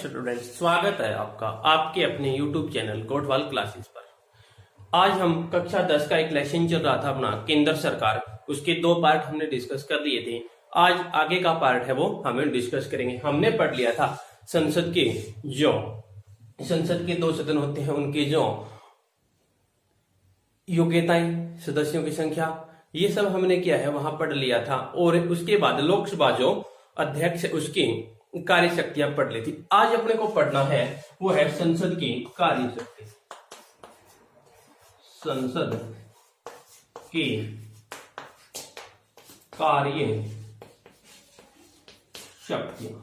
Students, स्वागत है आपका आपके अपने YouTube चैनल कोटवाल क्लासेस पर। आज हम कक्षा 10 का एक लेसन चल रहा था अपना केंद्र सरकार, उसके दो पार्ट हमने डिस्कस कर लिए थे। आज आगे का पार्ट है वो हमें डिस्कस करेंगे। हमने पढ़ लिया था संसद के दो सदन होते हैं, उनके जो योग्यताएं, सदस्यों की संख्या, ये सब हमने किया है वहां पढ़ लिया था। और उसके बाद लोकसभा जो अध्यक्ष है उसकी कार्य शक्तियां पढ़ ली थी। आज अपने को पढ़ना है वो है संसद की कार्य शक्ति। संसद की कार्य शक्तियां।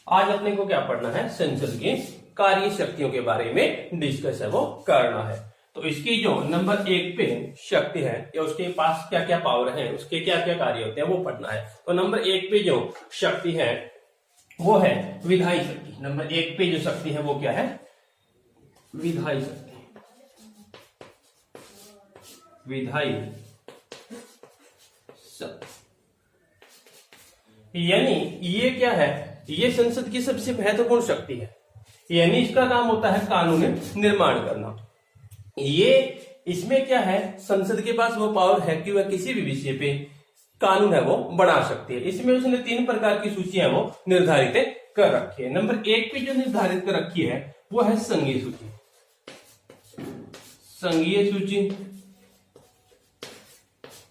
आज अपने को क्या पढ़ना है? संसद की कार्य शक्तियों के बारे में डिस्कस है वो करना है। तो इसकी जो नंबर 1 पे शक्ति है या उसके पास क्या क्या पावर है, उसके क्या क्या कार्य होते हैं वो पढ़ना है। तो नंबर 1 पे जो शक्ति है वो है विधायी शक्ति। नंबर 1 पे जो शक्ति है वो क्या है? विधायी शक्ति। विधायी शक्ति यानी ये क्या है? ये संसद की सबसे महत्वपूर्ण शक्ति है। यानी इसका काम होता है कानून निर्माण करना। ये इसमें क्या है? संसद के पास वो पावर है कि वह किसी भी विषय पे कानून है वो बना सकती है। इसमें उसने 3 प्रकार की सूचियां वो निर्धारित कर रखी है। नंबर 1 पे जो निर्धारित कर रखी है वो है संघीय सूची। संघीय सूची।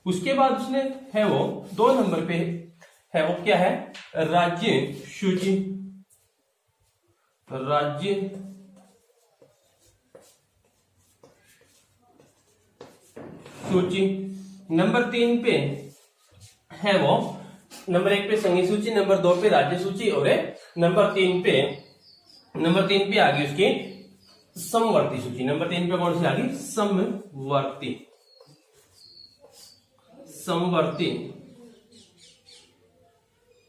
उसके बाद उसने है वो 2 नंबर पे है वो क्या है? राज्य सूची। राज्य सूची। नंबर 3 पे है वो, नंबर 1 पे संघीय सूची, नंबर 2 पे राज्य सूची और नंबर 3 पे आ गई उसकी समवर्ती सूची। नंबर 3 पे कौन सी आ गई? समवर्ती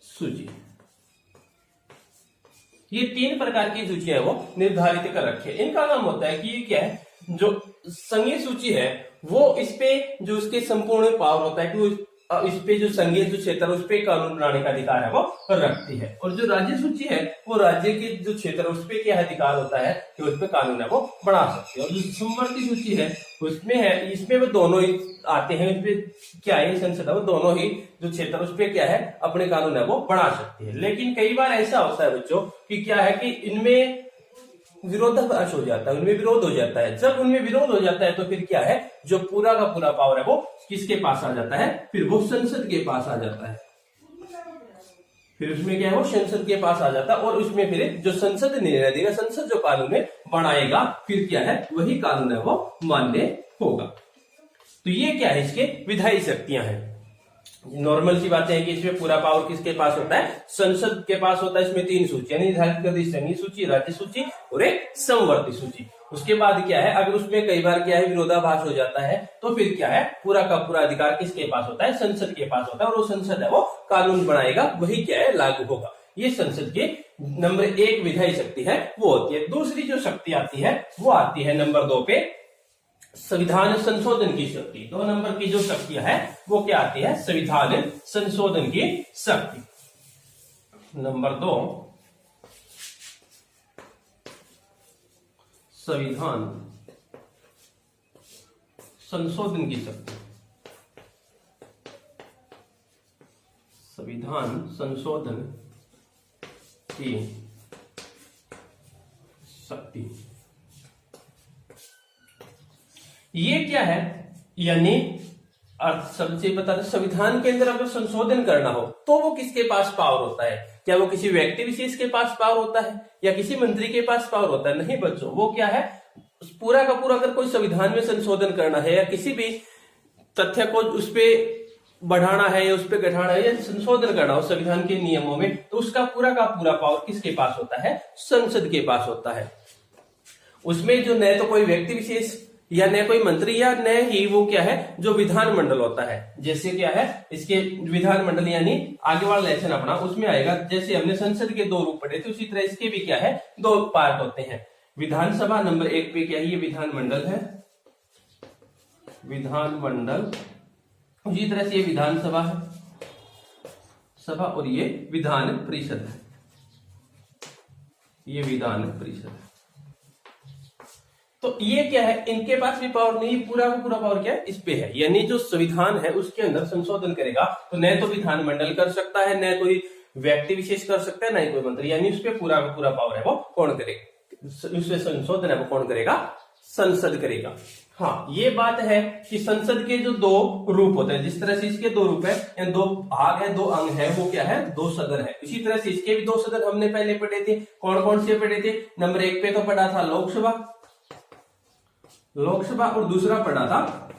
सूची। ये 3 प्रकार की सूचियां वो निर्धारित कर रखी है। इनका काम होता है कि ये क्या है? जो संघीय सूची है वो इस पे जो उसके संपूर्ण पावर होता है कि वो इस पे जो संघीय जो क्षेत्र है उस पे कानून बनाने का अधिकार है वो रखती है। और जो राज्य सूची है वो राज्य के जो क्षेत्र है उस पे क्या अधिकार होता है कि उस पे कानून है वो बना सकती है। और जो समवर्ती सूची है उसमें है, इसमें वो दोनों ही आते हैं। इसमें क्या है? संसद है वो दोनों ही जो क्षेत्र उस पे क्या है अपने कानून है वो बना सकती है। लेकिन कई बार ऐसा होता है बच्चों कि क्या है कि इनमें विरोधाभास हो जाता है, उनमें विरोध हो जाता है। जब उनमें विरोध हो जाता है तो फिर क्या है? जो पूरा का पूरा पावर है वो किसके पास आ जाता है? फिर वो संसद के पास आ जाता है। फिर उसमें क्या है? वो संसद के पास आ जाता है और उसमें फिर जो संसद निर्णय देगा, संसद जो कानून बनाएगा, फिर क्या है? वही कानून है वो मान्य होगा। तो ये क्या है? इसके विधायी शक्तियां हैं। नॉर्मल सी बातें हैं कि इसमें पूरा पावर किसके पास होता है? संसद के पास होता है। इसमें 3 सूचियां निर्धारित कर दी, संघीय सूची, राज्य सूची और एक समवर्ती सूची। उसके बाद क्या है? अगर उसमें कई बार क्या है विरोधाभास हो जाता है तो फिर क्या है? पूरा का पूरा अधिकार किसके पास होता है? संसद के पास होता है। और वो संसद है वो कानून बनाएगा, वही क्या है? लागू होगा। ये संसद की नंबर 1 विधायी शक्ति है वो होती है। दूसरी जो शक्ति आती है वो आती है नंबर 2 पे संविधान संशोधन की शक्ति। 2 नंबर की जो शक्तियां है वो क्या आती है? संविधान संशोधन की शक्ति। नंबर 2 संविधान संशोधन की शक्ति। संविधान संशोधन की शक्ति ये क्या है? यानी अर्थ सबसे पता, संविधान के अंदर अगर संशोधन करना हो तो वो किसके पास पावर होता है? क्या वो किसी व्यक्ति विशेष के पास पावर होता है या किसी मंत्री के पास पावर होता है? नहीं बच्चों, वो क्या है? पूरा का पूरा अगर कोई संविधान में संशोधन करना है या किसी भी तथ्य को उस पे बढ़ाना है या उस पे घटाना है या संशोधन करना हो संविधान के नियमों में, तो उसका पूरा का पूरा पावर किसके पास होता है? संसद के पास होता है। उसमें जो न तो कोई व्यक्ति विशेष या न कोई मंत्री या न ही वो क्या है जो विधानमंडल होता है। जैसे क्या है इसके विधानमंडल यानी आगे वाला लेसन अपना उसमें आएगा। जैसे हमने संसद के 2 रूप पढ़े थे उसी तरह इसके भी क्या है 2 पार्ट होते हैं। विधानसभा नंबर 1 पे क्या है? ये विधानमंडल है, विधानमंडल। उसी तरह से ये विधानसभा है, सभा, और ये विधान परिषद है। ये विधान परिषद है। तो ये क्या है, इनके पास भी पावर नहीं, पूरा का पूरा पावर क्या है, इस पे है। यानी जो संविधान है उसके अंदर संशोधन करेगा तो न तो विधानमंडल कर सकता है, न कोई व्यक्ति विशेष कर सकता है, न ही कोई मंत्री। यानी उस पर पूरा का पूरा पावर है वो कौन करेगा, उसमें संशोधन है वो कौन करेगा, संसद करेगा। हाँ, ये बात है कि संसद के जो दो रूप होते हैं, जिस तरह से इसके दो रूप है, दो भाग है, दो अंग है, वो क्या है, दो सदन है। इसी तरह से इसके भी दो सदन हमने पहले पढ़े थे। कौन कौन से पढ़े थे, नंबर 1 पे तो पढ़ा था लोकसभा, और दूसरा पढ़ा था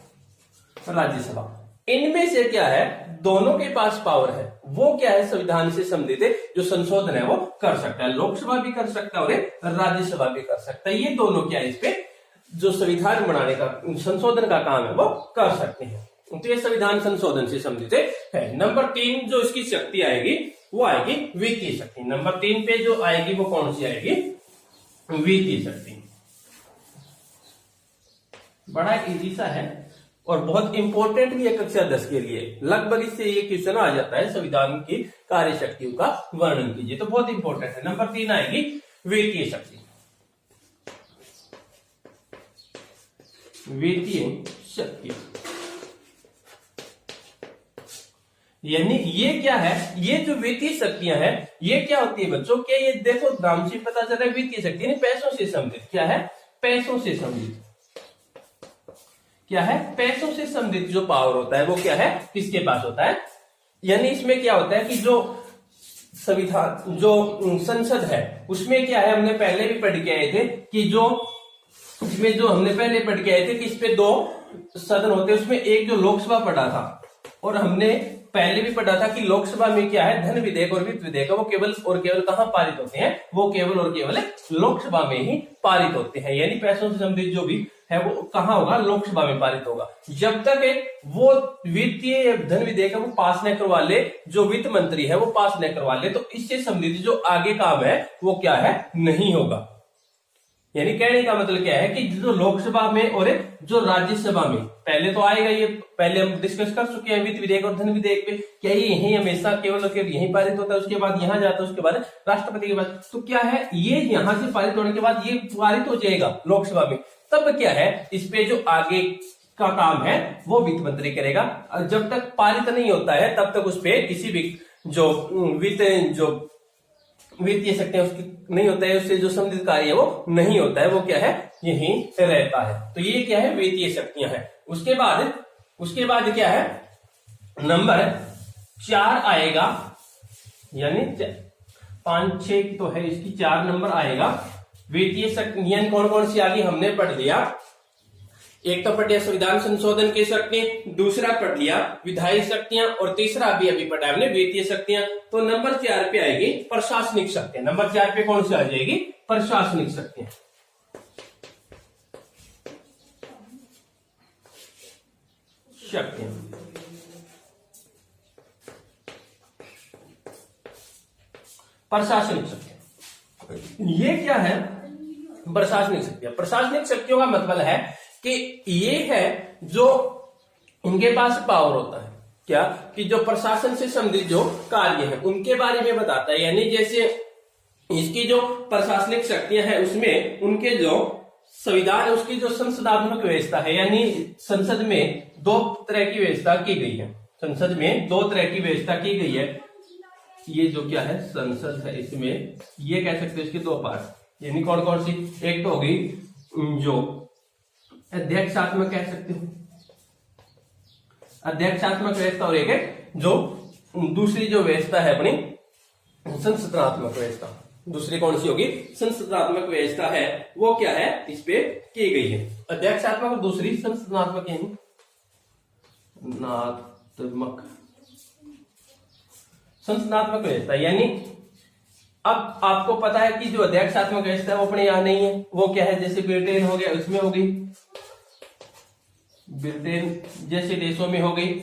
राज्यसभा। इनमें से क्या है, दोनों के पास पावर है, वो क्या है, संविधान से संबंधित जो संशोधन है वो कर सकता है। लोकसभा भी कर सकता है और राज्यसभा भी कर सकता है। ये दोनों क्या है, इस पे जो संविधान बनाने का, संशोधन का काम है वो कर सकते हैं। तो ये संविधान संशोधन से संबंधित है। नंबर 3 जो इसकी शक्ति आएगी वो आएगी वित्तीय शक्ति। नंबर 3 पे जो आएगी वो कौन सी आएगी, वित्तीय शक्ति। बड़ा इजी सा है और बहुत इंपॉर्टेंट भी है कक्षा 10 के लिए। लगभग इससे ये क्वेश्चन आ जाता है, संविधान की कार्य शक्तियों का वर्णन कीजिए, तो बहुत इंपॉर्टेंट है। नंबर 3 आएगी वित्तीय शक्ति। वित्तीय शक्ति यानी ये क्या है, ये जो वित्तीय शक्तियां हैं ये क्या होती है बच्चों, क्या ये देखो नाम से पता चल रहा है, वित्तीय शक्ति यानी पैसों से संबंधित। क्या है, पैसों से संबंधित। क्या है, पैसों से संबंधित जो पावर होता है वो क्या है, किसके पास होता है। यानी इसमें क्या होता है कि जो संविधान, जो संसद है उसमें क्या है, हमने पहले भी पढ़ के आए थे कि जो इसमें जो हमने पहले पढ़ के आए थे कि इस पे दो सदन होते हैं। उसमें एक जो लोकसभा पढ़ा था, और हमने पहले भी पढ़ा था कि लोकसभा में क्या है, धन विधेयक और वित्त विधेयक वो केवल और केवल कहां पारित होते हैं, वो केवल और केवल लोकसभा में ही पारित होते हैं। यानी पैसों से संबंधित जो भी है वो कहां होगा, लोकसभा में पारित होगा। जब तक वो वित्तीय धन विधेयक वो पास न करवा ले, जो वित्त मंत्री है वो पास न करवा ले, तो इससे संबंधित जो आगे काम है वो क्या है, नहीं होगा। यानी कहने का मतलब क्या है कि जो लोकसभा में और जो राज्यसभा में, पहले तो आएगा ये, पहले हम डिस्कस कर चुके हैं वित्त विधेयक और धन विधेयक पे, क्या ये यही हमेशा केवल यही पारित होता है, उसके बाद यहाँ जाता है, उसके बाद राष्ट्रपति के पास। तो क्या है, ये यहां से पारित होने के बाद ये पारित हो जाएगा लोकसभा में, तब क्या है, इस पे जो आगे का काम है वो वित्त मंत्री करेगा। जब तक पारित नहीं होता है तब तक उस पे किसी भी जो वित्तीय शक्तियां उसकी नहीं होता है, उससे जो संबंधित कार्य है वो नहीं होता है, वो क्या है, यहीं रहता है। तो ये क्या है, वित्तीय शक्तियां हैं। उसके बाद क्या है, नंबर 4 आएगा, यानी 5 6 तो है इसकी, 4 नंबर आएगा वित्तीय शक्ति। यानी कौन कौन सी आगे हमने पढ़ लिया, एक तो पढ़ लिया संविधान संशोधन की शक्ति, दूसरा पढ़ लिया विधायी शक्तियां, और तीसरा अभी पढ़ा हमने वित्तीय शक्तियां। तो नंबर 4 पे आएगी प्रशासनिक शक्तियां। नंबर 4 पे कौन सी आ जाएगी, प्रशासनिक शक्तियां। प्रशासनिक शक्तियां ये क्या है, प्रशासनिक शक्तियां। प्रशासनिक शक्तियों का मतलब है कि ये है जो इनके पास पावर होता है, क्या कि जो प्रशासन से संबंधित जो कार्य है उनके बारे में बताता है। यानी जैसे इसकी जो प्रशासनिक शक्तियां हैं उसमें उनके जो संविधान है उसकी जो संसदात्मक व्यवस्था है, यानी संसद में 2 तरह की व्यवस्था की गई है। संसद में 2 तरह की व्यवस्था की गई है। ये जो क्या है, संसद है, इसमें ये कह सकते हैं इसके 2 पार्ट, यानी कौन कौन सी, एक तो होगी जो अध्यक्षात्मक कह सकते हो, अध्यक्षात्मक व्यवस्था, और एक है जो दूसरी जो व्यवस्था है अपनी संसदनात्मक व्यवस्था। दूसरी कौन सी होगी, संसदनात्मक व्यवस्था है, वो क्या है, इस पे की गई है। अध्यक्षात्मक और दूसरी संसदनात्मक, यानी संसदनात्मक व्यवस्था। यानी अब आपको पता है कि जो अध्यक्षात्मक व्यवस्था है वो अपने यहां नहीं है, वो क्या है, जैसे ब्रिटेन हो गया उसमें हो गई, ब्रिटेन जैसे देशों में हो गई।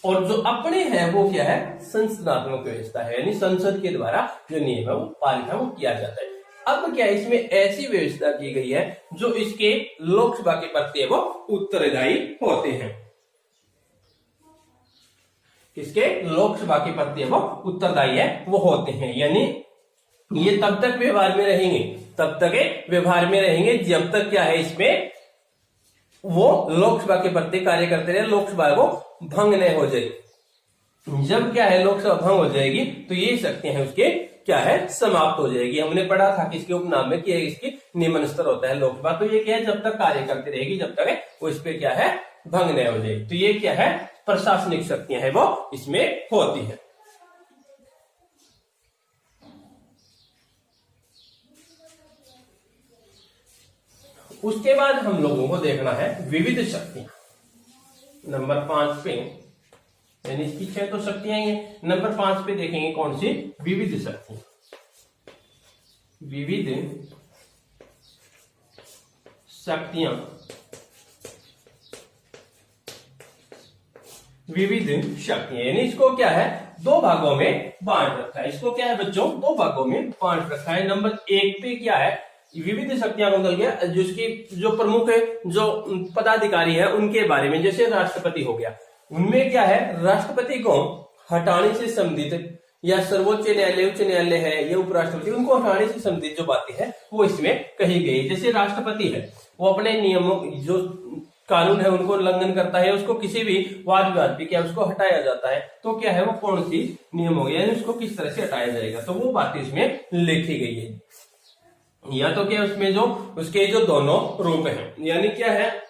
और जो अपने हैं वो क्या है, संसदनात्मक व्यवस्था है, यानी संसद के द्वारा जो नियम है वो पारित है, वो किया जाता है। अब क्या इसमें ऐसी व्यवस्था की गई है जो इसके लोकसभा के प्रति वो उत्तरदायी होते हैं, किसके, लोकसभा के प्रति वो उत्तरदायी है वो होते हैं। यानी ये तब तक व्यवहार में रहेंगे, तब तक व्यवहार में रहेंगे जब तक क्या है इसमें वो लोकसभा के प्रति कार्य करते रहे, लोकसभा को भंग नहीं हो जाए। जब क्या है लोकसभा भंग हो जाएगी तो ये शक्तियां हैं उसके क्या है समाप्त हो जाएगी। हमने पढ़ा था कि इसके उपनाम में कि इसकी निम्न स्तर होता है लोकसभा, तो ये क्या है जब तक कार्य करती रहेगी जब तक वो इस पे क्या है भंग नहीं हो जाएगी। तो ये क्या है प्रशासनिक शक्तियां है वो इसमें होती है। उसके बाद हम लोगों को देखना है विविध शक्तियां, नंबर 5 पे, यानी इसकी 6 तो शक्तियां हैं, नंबर 5 पे देखेंगे कौन सी विविध शक्तियां। विविध शक्तियां, विविध शक्तियां, यानी इसको क्या है दो भागों में बांट रखा है। इसको क्या है बच्चों दो भागों में बांट रखा है। नंबर 1 पे क्या है विविध शक्तियां को निकल गया, जिसकी जो प्रमुख है जो पदाधिकारी है उनके बारे में, जैसे राष्ट्रपति हो गया, उनमें क्या है राष्ट्रपति को हटाने से संबंधित या सर्वोच्च न्यायालय उच्च न्यायालय है या उपराष्ट्रपति, उनको हटाने से संबंधित जो बातें हैं वो इसमें कही गई। जैसे राष्ट्रपति है वो अपने नियमों जो कानून है उनको उल्लंघन करता है, उसको किसी भी वाद विवाद पे क्या उसको हटाया जाता है, तो क्या है वो कौन सी नियम हो गया, उसको किस तरह से हटाया जाएगा, तो वो बातें इसमें लिखी गई है। या तो क्या उसमें जो उसके जो दोनों रूप हैं, यानी क्या है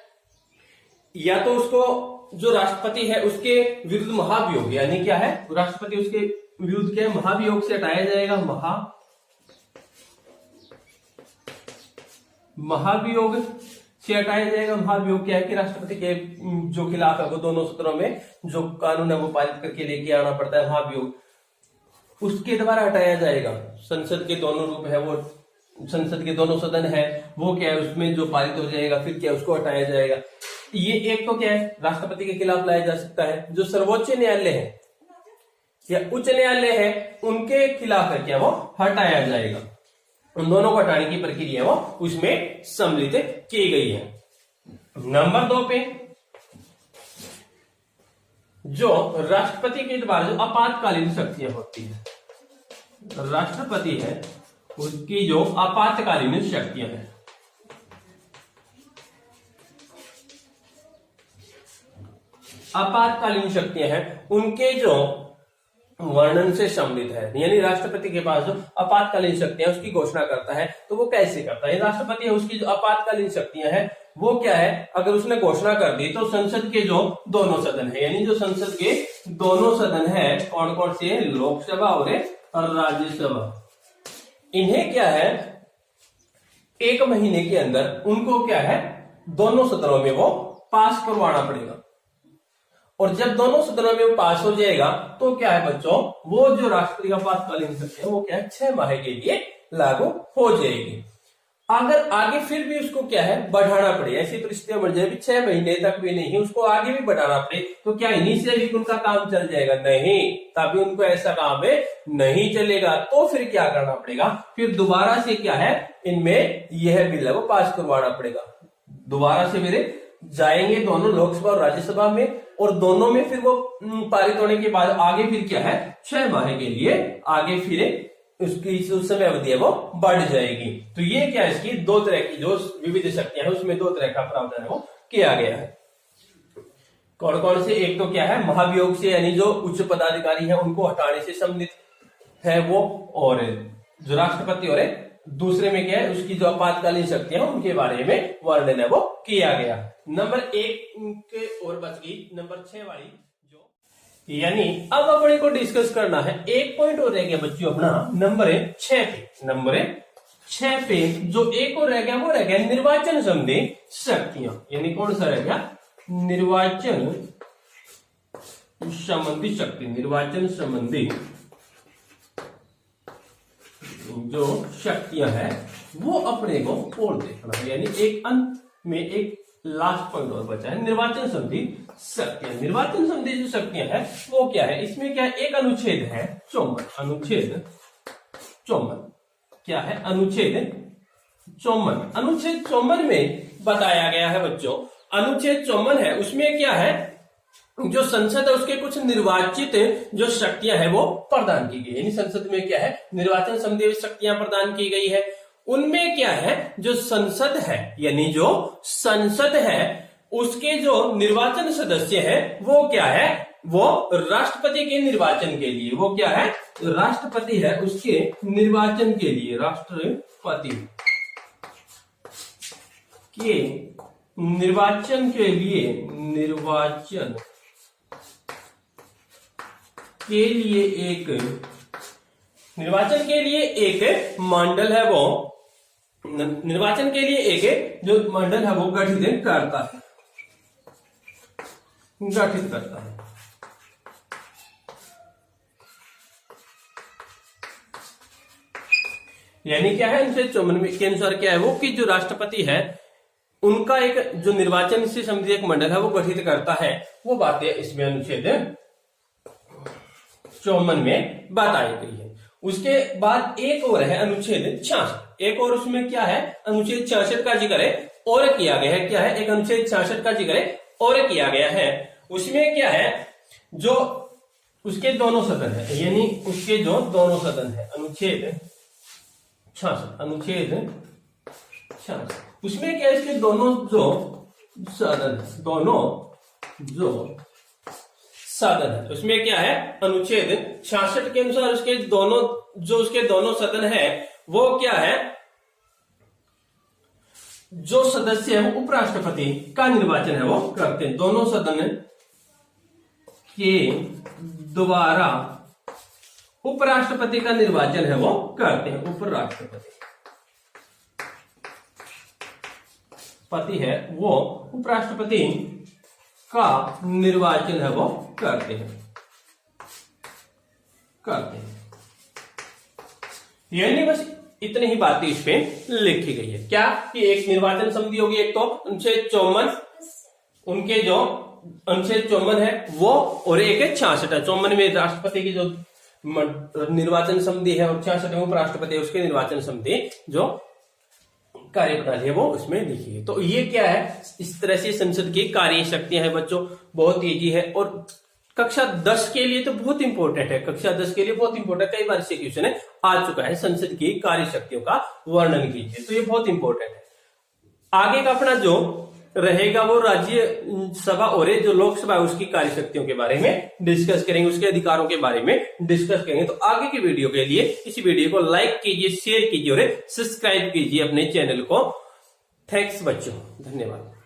या तो उसको जो राष्ट्रपति है उसके विरुद्ध महाभियोग, यानी क्या है राष्ट्रपति उसके विरुद्ध के महाभियोग से हटाया जाएगा, महाभियोग से हटाया जाएगा। महाभियोग क्या है कि राष्ट्रपति के जो खिलाफ है वो दोनों सदनों में जो कानून है वो पारित करके लेके आना पड़ता है, महाभियोग उसके द्वारा हटाया जाएगा। संसद के दोनों रूप है वो, संसद के दोनों सदन है वो क्या है उसमें जो पारित हो जाएगा फिर क्या उसको हटाया जाएगा। ये एक तो क्या है राष्ट्रपति के खिलाफ लाया जा सकता है। जो सर्वोच्च न्यायालय है या उच्च न्यायालय है उनके खिलाफ है क्या वो हटाया जाएगा। उन दोनों को हटाने की प्रक्रिया वो उसमें सम्मिलित की गई है। नंबर 2 पे जो राष्ट्रपति के द्वारा जो आपातकालीन शक्तियां होती है, राष्ट्रपति है उसकी जो आपातकालीन शक्तियां हैं, आपातकालीन शक्तियां हैं उनके जो वर्णन से सम्मिलित है, यानी राष्ट्रपति के पास जो आपातकालीन शक्तियां उसकी घोषणा करता है तो वो कैसे करता है। राष्ट्रपति है उसकी जो आपातकालीन शक्तियां हैं वो क्या है अगर उसने घोषणा कर दी तो संसद के जो दोनों सदन है, यानी जो संसद के दोनों सदन है कौन कौन से है लोकसभा और राज्यसभा, इन्हें क्या है 1 महीने के अंदर उनको क्या है दोनों सदनों में वो पास करवाना पड़ेगा। और जब दोनों सदनों में वो पास हो जाएगा तो क्या है बच्चों वो जो राष्ट्रपति का आपातकालीन शक्ति है वो क्या है 6 माह के लिए लागू हो जाएगी। अगर आगे फिर भी उसको क्या है बढ़ाना पड़े, ऐसी परिस्थितियां बन जाए 6 महीने तक भी नहीं उसको आगे भी बढ़ाना पड़े तो क्या इन्हीं से भी उनका काम चल जाएगा, नहीं, तभी उनको ऐसा काम है नहीं चलेगा। तो फिर क्या करना पड़ेगा, फिर दोबारा से क्या है इनमें यह बिल है वो पास करवाना पड़ेगा। दोबारा से मेरे जाएंगे दोनों लोकसभा और राज्यसभा में और दोनों में फिर वो पारित होने के बाद आगे फिर क्या है 6 माह के लिए आगे फिर उसकी जो समय अवधि है वो बढ़ जाएगी। तो ये क्या है इसकी 2 तरह की जो विविध शक्तियां है उसमें 2 तरह का प्रावधान है वो किया गया है। कौन कौन से, एक तो क्या है महाभियोग से यानी जो उच्च पदाधिकारी है उनको हटाने से संबंधित है वो, और जो राष्ट्रपति और दूसरे में क्या है उसकी जो आपातकालीन शक्तियां हैं उनके बारे में वर्णन है वो किया गया। नंबर 1 के और बच गई नंबर 6 वाली जो, यानी अब अपने को डिस्कस करना है 1 पॉइंट और रह गया बच्चों अपना नंबर 6 पे। नंबर 6 पे जो एक और रह गया वो रह गया निर्वाचन संबंधी शक्तियां, यानी कौन सा रह गया निर्वाचन संबंधी शक्ति, निर्वाचन संबंधी जो शक्तियां हैं वो अपने को और देखना है। यानी एक अंत में एक लास्ट पॉइंट और बचा है निर्वाचन संबंधी शक्तियां। निर्वाचन संबंधी जो शक्तियां हैं वो क्या है, इसमें क्या है एक अनुच्छेद है 54, अनुच्छेद 54 क्या है अनुच्छेद 54। अनुच्छेद 54 में बताया गया है बच्चों, अनुच्छेद 54 है उसमें क्या है जो संसद है उसके कुछ निर्वाचित जो शक्तियां है वो प्रदान की गई, यानी संसद में क्या है, निर्वाचन संबंधी शक्तियां प्रदान की गई है। उनमें क्या है, जो संसद है, यानी जो संसद है उसके जो निर्वाचन सदस्य है वो क्या है, वो राष्ट्रपति के निर्वाचन के लिए, वो क्या है, राष्ट्रपति है उसके निर्वाचन के लिए, राष्ट्रपति के निर्वाचन के लिए, निर्वाचन के लिए एक, निर्वाचन के लिए एक मंडल है, वो निर्वाचन के लिए एक जो मंडल है वो गठित करता है, गठित करता है। यानी क्या है, अनुच्छेद 54 के अनुसार क्या है वो, कि जो राष्ट्रपति है उनका एक जो निर्वाचन से संबंधित एक मंडल है वो गठित करता है, वो बातें इसमें अनुच्छेद 54 में बताई गई है। उसके बाद एक और है अनुच्छेद 66, एक और उसमें क्या है, अनुच्छेद 66 का जिक्र है और किया गया है, क्या है, एक अनुच्छेद 66 का जिक्र है और किया गया है। उसमें क्या है, जो उसके दोनों सदन है, यानी उसके जो दोनों सदन है, अनुच्छेद 66, अनुच्छेद 66, उसमें क्या है, इसके दोनों जो सदन, दोनों जो सदन है उसमें क्या है, अनुच्छेद 66 के अनुसार उसके दोनों जो उसके दोनों सदन है वो क्या है, जो सदस्य है वो उपराष्ट्रपति का निर्वाचन है वो करते हैं, दोनों सदन के द्वारा उपराष्ट्रपति का निर्वाचन है वो करते हैं, उपराष्ट्रपति पति है वो उपराष्ट्रपति का निर्वाचन है वो करते हैं, करते हैं। यानी बस इतनी ही बातें इस पे लिखी गई है, क्या कि एक निर्वाचन समिति होगी, एक तो अनुच्छेद 54 उनके जो अनुच्छेद 54 है वो, और एक है 66 है। 54 में राष्ट्रपति की जो निर्वाचन समिति है और 66 में उपराष्ट्रपति है उसके निर्वाचन समिति जो कार्यप्रणाली है वो उसमें लिखी है। तो ये क्या है, इस तरह से संसद की कार्य शक्तियां हैं बच्चों, बहुत ईजी है और कक्षा 10 के लिए तो बहुत इंपॉर्टेंट है, कक्षा 10 के लिए बहुत इंपॉर्टेंट, कई बार से क्वेश्चन है आ चुका है, संसद की कार्य शक्तियों का वर्णन कीजिए, तो ये बहुत इंपॉर्टेंट है। आगे का अपना जो रहेगा वो राज्य सभा और जो लोकसभा है उसकी कार्य शक्तियों के बारे में डिस्कस करेंगे, उसके अधिकारों के बारे में डिस्कस करेंगे। तो आगे की वीडियो के लिए इस वीडियो को लाइक कीजिए, शेयर कीजिए और सब्सक्राइब कीजिए अपने चैनल को। थैंक्स बच्चों, धन्यवाद।